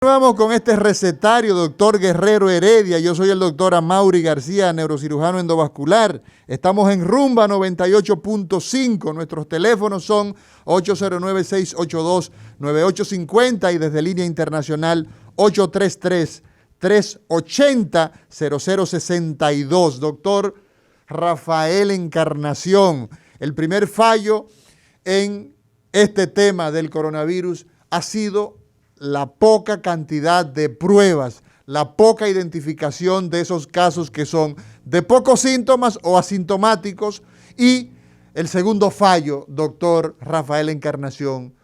Vamos con este recetario, doctor Guerrero Heredia. Yo soy el doctor Amaury García, neurocirujano endovascular. Estamos en Rumba 98.5. Nuestros teléfonos son 809-682-9850 y desde línea internacional 833-380-0062. Doctor Rafael Encarnación, el primer fallo en este tema del coronavirus ha sido la poca cantidad de pruebas, la poca identificación de esos casos que son de pocos síntomas o asintomáticos. Y el segundo fallo, doctor Rafael Encarnación,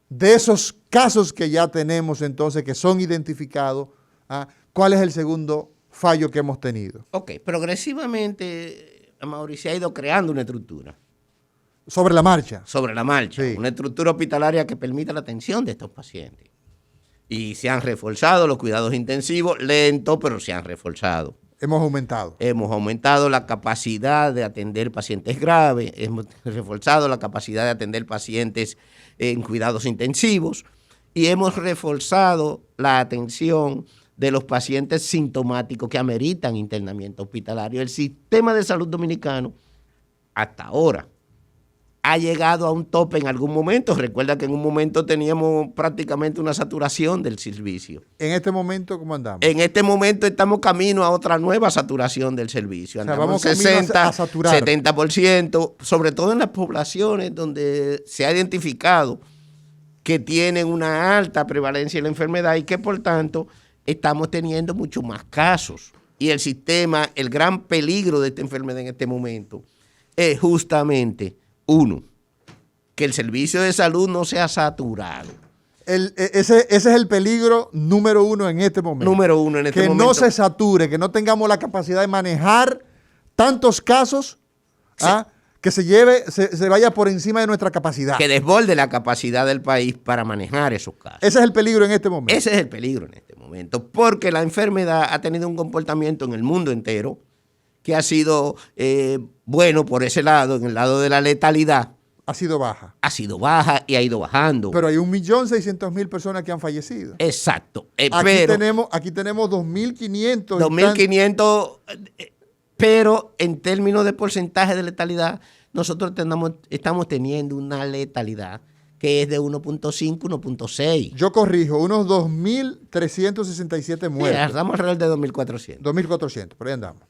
de esos casos que ya tenemos entonces, que son identificados, ¿cuál es el segundo fallo que hemos tenido? Ok, progresivamente, Mauricio, se ha ido creando una estructura. Sobre la marcha. Sobre la marcha, Sí. una estructura hospitalaria que permita la atención de estos pacientes. Y se han reforzado los cuidados intensivos, lento, pero se han reforzado. Hemos aumentado. Hemos aumentado la capacidad de atender pacientes graves, hemos reforzado la capacidad de atender pacientes en cuidados intensivos y hemos reforzado la atención de los pacientes sintomáticos que ameritan internamiento hospitalario. El sistema de salud dominicano, hasta ahora, ha llegado a un tope en algún momento. Recuerda que en un momento teníamos prácticamente una saturación del servicio. En este momento, ¿cómo andamos? En este momento estamos camino a otra nueva saturación del servicio. Andamos vamos 60, a saturar. 70%, sobre todo en las poblaciones donde se ha identificado que tienen una alta prevalencia de la enfermedad y que por tanto estamos teniendo muchos más casos. Y el sistema, el gran peligro de esta enfermedad en este momento es justamente uno, que el servicio de salud no sea saturado. Ese es el peligro número uno en este momento. Número uno en este momento. Que no se sature, que no tengamos la capacidad de manejar tantos casos, Sí. que se vaya por encima de nuestra capacidad. Que desborde la capacidad del país para manejar esos casos. Ese es el peligro en este momento. Ese es el peligro en este momento, porque la enfermedad ha tenido un comportamiento en el mundo entero que ha sido bueno por ese lado, en el lado de la letalidad. Ha sido baja. Ha sido baja y ha ido bajando. Pero hay 1.600.000 personas que han fallecido. Exacto. Aquí tenemos 2.500. 2.500, pero en términos de porcentaje de letalidad, nosotros estamos teniendo una letalidad que es de 1.5, 1.6. Yo corrijo, unos 2.367 muertos. Estamos alrededor de 2.400. 2.400, por ahí andamos.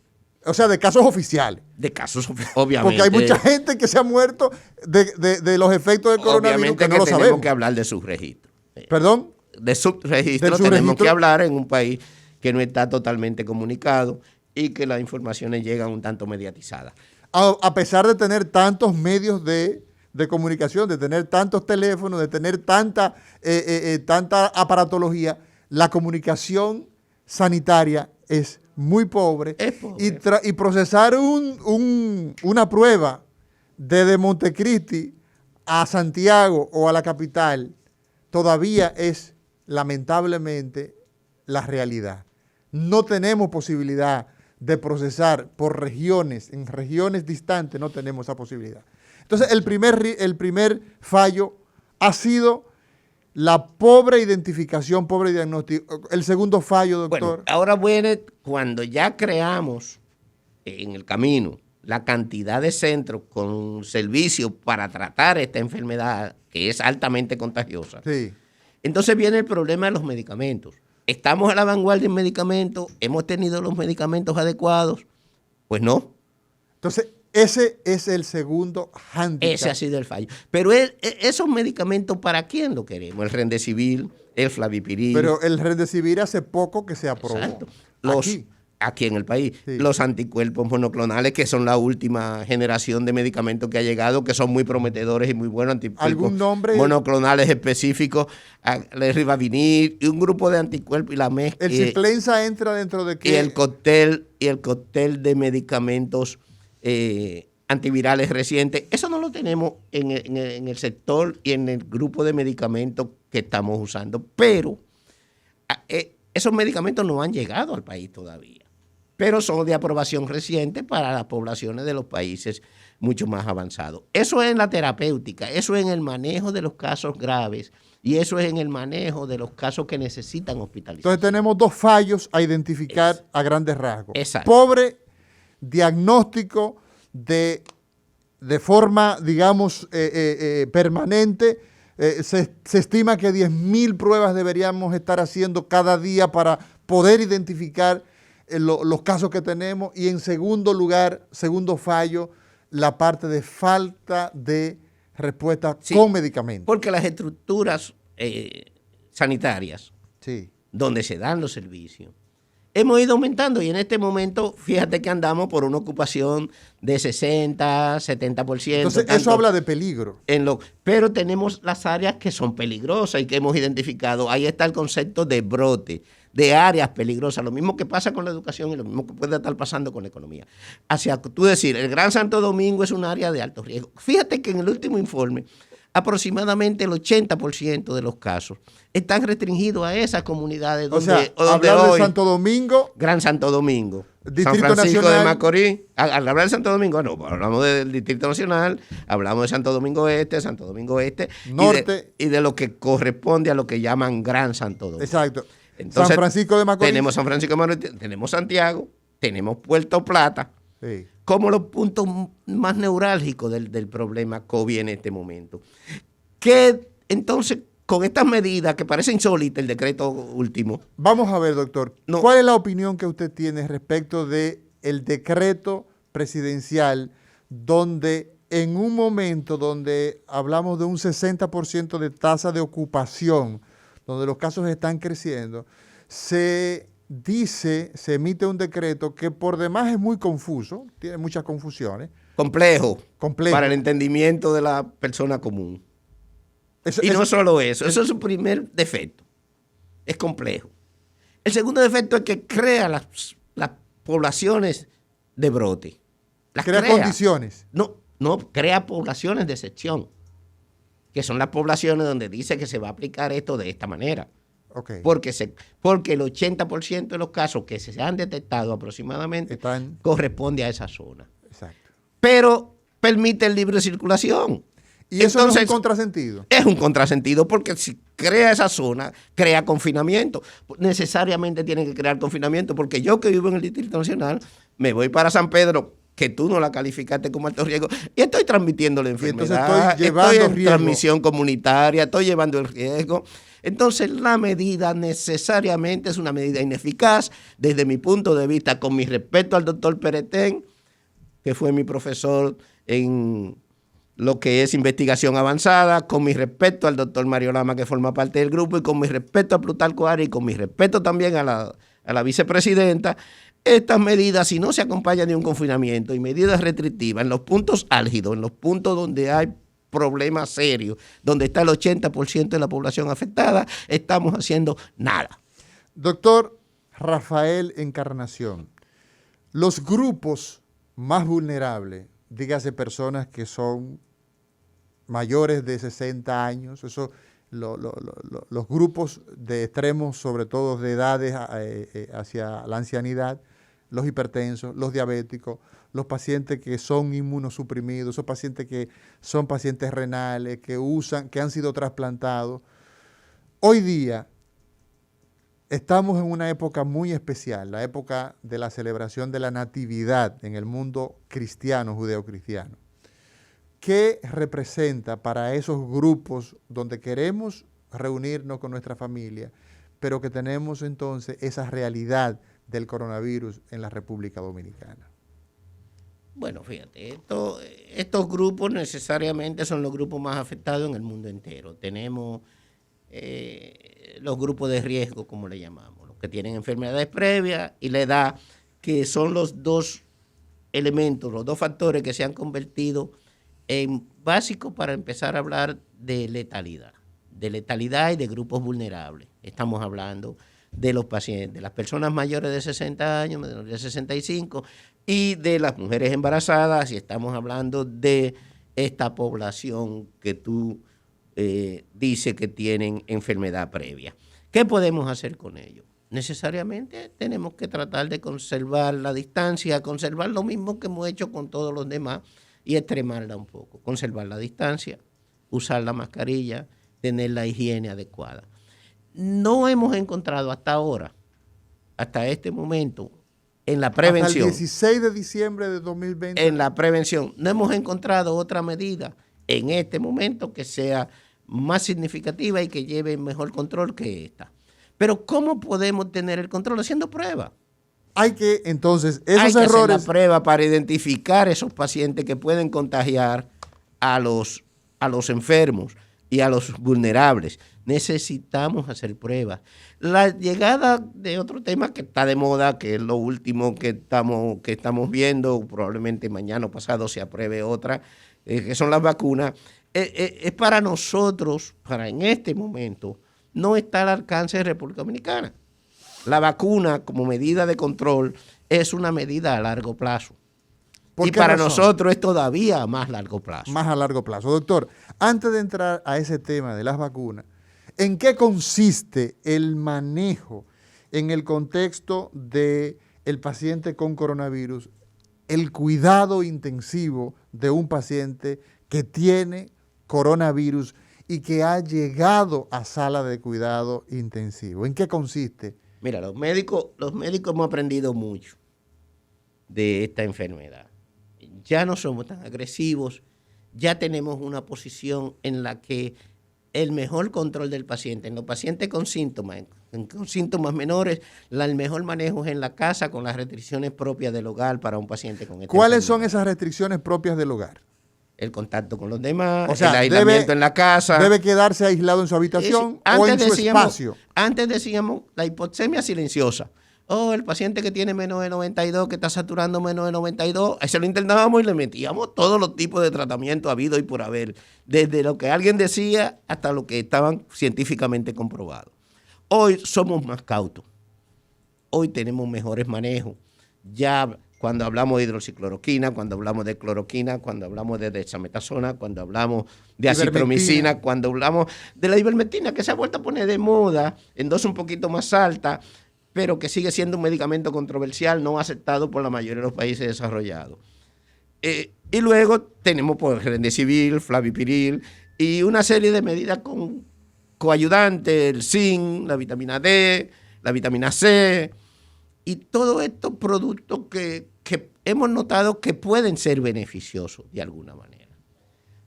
O sea, de casos oficiales. De casos, obviamente. Porque hay mucha gente que se ha muerto de los efectos del coronavirus Obviamente que no lo tenemos sabemos. que hablar de subregistro. ¿Perdón? De subregistro Del tenemos subregistro. que hablar en un país que no está totalmente comunicado y que las informaciones llegan un tanto mediatizadas. A pesar de tener tantos medios de comunicación, de tener tantos teléfonos, de tener tanta aparatología, la comunicación sanitaria es muy pobre. Es pobre. Y procesar una prueba desde Montecristi a Santiago o a la capital todavía es lamentablemente la realidad. No tenemos posibilidad de procesar por regiones, en regiones distantes no tenemos esa posibilidad. Entonces el primer fallo ha sido la pobre identificación, pobre diagnóstico. El segundo fallo, doctor. Bueno, ahora viene cuando ya creamos en el camino la cantidad de centros con servicios para tratar esta enfermedad que es altamente contagiosa. Sí. Entonces viene el problema de los medicamentos. ¿Estamos a la vanguardia en medicamentos? ¿Hemos tenido los medicamentos adecuados? Pues no. Entonces, ese es el segundo hándicap. Ese ha sido el fallo. Pero esos medicamentos, ¿para quién lo queremos? El Remdesivir, el Flavipiril. Pero el Remdesivir hace poco que se aprobó. Exacto. Aquí en el país. Sí. Los anticuerpos monoclonales, que son la última generación de medicamentos que ha llegado, que son muy prometedores y muy buenos. Anticuerpos ¿Algún nombre? monoclonales específicos, el Ribavinir y un grupo de anticuerpos y la mezcla. ¿El Ciplenza entra dentro de qué? Y el cóctel de medicamentos antivirales recientes. Eso no lo tenemos en el sector y en el grupo de medicamentos que estamos usando. Pero esos medicamentos no han llegado al país todavía. Pero son de aprobación reciente para las poblaciones de los países mucho más avanzados. Eso es en la terapéutica, eso es en el manejo de los casos graves Y eso es en el manejo de los casos que necesitan hospitalización. Entonces tenemos dos fallos a identificar a grandes rasgos. Exacto. Pobre diagnóstico de forma, digamos, permanente. Se estima que 10.000 pruebas deberíamos estar haciendo cada día para poder identificar los casos que tenemos. Y en segundo lugar, segundo fallo, la parte de falta de respuesta con medicamentos. Porque las estructuras sanitarias, donde se dan los servicios, hemos ido aumentando y en este momento, fíjate que andamos por una ocupación de 60, 70%. Entonces, eso habla de peligro. Pero tenemos las áreas que son peligrosas y que hemos identificado. Ahí está el concepto de brote, de áreas peligrosas. Lo mismo que pasa con la educación y lo mismo que puede estar pasando con la economía. Hacia tú decir, el Gran Santo Domingo es un área de alto riesgo. Fíjate que en el último informe, aproximadamente el 80% de los casos están restringidos a esas comunidades donde hablar de Santo Domingo, Gran Santo Domingo, Distrito San Francisco Nacional, de Macorís. Al hablar de Santo Domingo, no, hablamos del Distrito Nacional, hablamos de Santo Domingo Este, Norte y de lo que corresponde a lo que llaman Gran Santo Domingo. Exacto. Entonces, San Francisco de Macorís. Tenemos San Francisco de Macorís, tenemos Santiago, tenemos Puerto Plata, como los puntos más neurálgicos del problema COVID en este momento. Que entonces, con estas medidas que parece insólita el decreto último. Vamos a ver, doctor, ¿cuál es la opinión que usted tiene respecto de el decreto presidencial donde en un momento donde hablamos de un 60% de tasa de ocupación, donde los casos están creciendo, se emite un decreto que por demás es muy confuso, tiene muchas confusiones. Complejo. Para el entendimiento de la persona común. No solo eso es su primer defecto. Es complejo. El segundo defecto es que crea las poblaciones de brote. Crea condiciones. No, crea poblaciones de excepción, que son las poblaciones donde dice que se va a aplicar esto de esta manera. Porque el 80% de los casos que se han detectado aproximadamente corresponde a esa zona. Exacto. Pero permite el libre circulación. ¿Y eso no es un contrasentido? Es un contrasentido porque si crea esa zona, crea confinamiento. Necesariamente tiene que crear confinamiento porque yo que vivo en el Distrito Nacional, me voy para San Pedro, que tú no la calificaste como alto riesgo, y estoy transmitiendo la enfermedad, estoy en transmisión comunitaria, estoy llevando el riesgo. Entonces la medida necesariamente es una medida ineficaz desde mi punto de vista, con mi respeto al doctor Peretén, que fue mi profesor en lo que es investigación avanzada, con mi respeto al doctor Mario Lama, que forma parte del grupo, y con mi respeto a Plutarco Arias, y con mi respeto también a la vicepresidenta. Estas medidas, si no se acompañan de un confinamiento y medidas restrictivas en los puntos álgidos, en los puntos donde hay problemas serios, donde está el 80% de la población afectada, estamos haciendo nada. Doctor Rafael Encarnación, los grupos más vulnerables, dígase personas que son mayores de 60 años, los grupos de extremos, sobre todo de edades hacia la ancianidad, los hipertensos, los diabéticos, los pacientes que son inmunosuprimidos, esos pacientes que son pacientes renales, que han sido trasplantados. Hoy día estamos en una época muy especial, la época de la celebración de la Natividad en el mundo cristiano, judeocristiano. ¿Qué representa para esos grupos donde queremos reunirnos con nuestra familia, pero que tenemos entonces esa realidad del coronavirus en la República Dominicana? Bueno, fíjate, estos grupos necesariamente son los grupos más afectados en el mundo entero. Tenemos los grupos de riesgo, como le llamamos, los que tienen enfermedades previas y la edad, que son los dos elementos, los dos factores que se han convertido en básicos para empezar a hablar de letalidad y de grupos vulnerables. Estamos hablando de los pacientes, de las personas mayores de 60 años, menores de 65 y de las mujeres embarazadas, y estamos hablando de esta población que tú dices que tienen enfermedad previa. ¿Qué podemos hacer con ellos? Necesariamente tenemos que tratar de conservar la distancia, conservar lo mismo que hemos hecho con todos los demás y extremarla un poco. Conservar la distancia, usar la mascarilla, tener la higiene adecuada. No hemos encontrado hasta ahora, hasta este momento, en la prevención. Hasta el 16 de diciembre de 2020. En la prevención, no hemos encontrado otra medida en este momento que sea más significativa y que lleve mejor control que esta. Pero ¿cómo podemos tener el control? Haciendo pruebas. Hay que, entonces, esos Hay que errores... hacer la prueba para identificar esos pacientes que pueden contagiar a los enfermos y a los vulnerables. Necesitamos hacer pruebas. La llegada de otro tema que está de moda, que es lo último que estamos viendo, probablemente mañana o pasado se apruebe otra, que son las vacunas, es para nosotros, para en este momento, no está al alcance de República Dominicana. La vacuna como medida de control es una medida a largo plazo. Y para nosotros es todavía a más largo plazo. Más a largo plazo. Doctor, antes de entrar a ese tema de las vacunas, ¿en qué consiste el manejo en el contexto del paciente con coronavirus, el cuidado intensivo de un paciente que tiene coronavirus y que ha llegado a sala de cuidado intensivo? ¿En qué consiste? Mira, los médicos hemos aprendido mucho de esta enfermedad. Ya no somos tan agresivos, ya tenemos una posición en la que el mejor control del paciente, en los pacientes con síntomas menores, el mejor manejo es en la casa con las restricciones propias del hogar para un paciente con esta ¿Cuáles son esas restricciones propias del hogar? El contacto con los demás, o sea, el aislamiento en la casa. ¿Debe quedarse aislado en su habitación o en su espacio? Antes decíamos la hipoxemia silenciosa. El paciente que tiene menos de 92, que está saturando menos de 92, ahí se lo internábamos y le metíamos todos los tipos de tratamiento habido y por haber, desde lo que alguien decía hasta lo que estaban científicamente comprobados. Hoy somos más cautos, hoy tenemos mejores manejos. Ya cuando hablamos de hidroxicloroquina, cuando hablamos de cloroquina, cuando hablamos de dexametasona, cuando hablamos de acitromicina, cuando hablamos de la ivermectina, que se ha vuelto a poner de moda en dosis un poquito más alta, pero que sigue siendo un medicamento controversial, no aceptado por la mayoría de los países desarrollados. Y luego tenemos pues, remdesivir, flavipiril y una serie de medidas coayudantes, el zinc, la vitamina D, la vitamina C, y todos estos productos que hemos notado que pueden ser beneficiosos de alguna manera.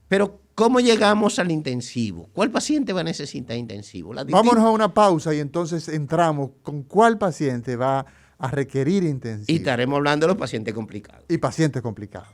Pero, ¿cómo llegamos al intensivo? ¿Cuál paciente va a necesitar intensivo? Vámonos a una pausa y entonces entramos con cuál paciente va a requerir intensivo. Y estaremos hablando de los pacientes complicados. Y pacientes complicados.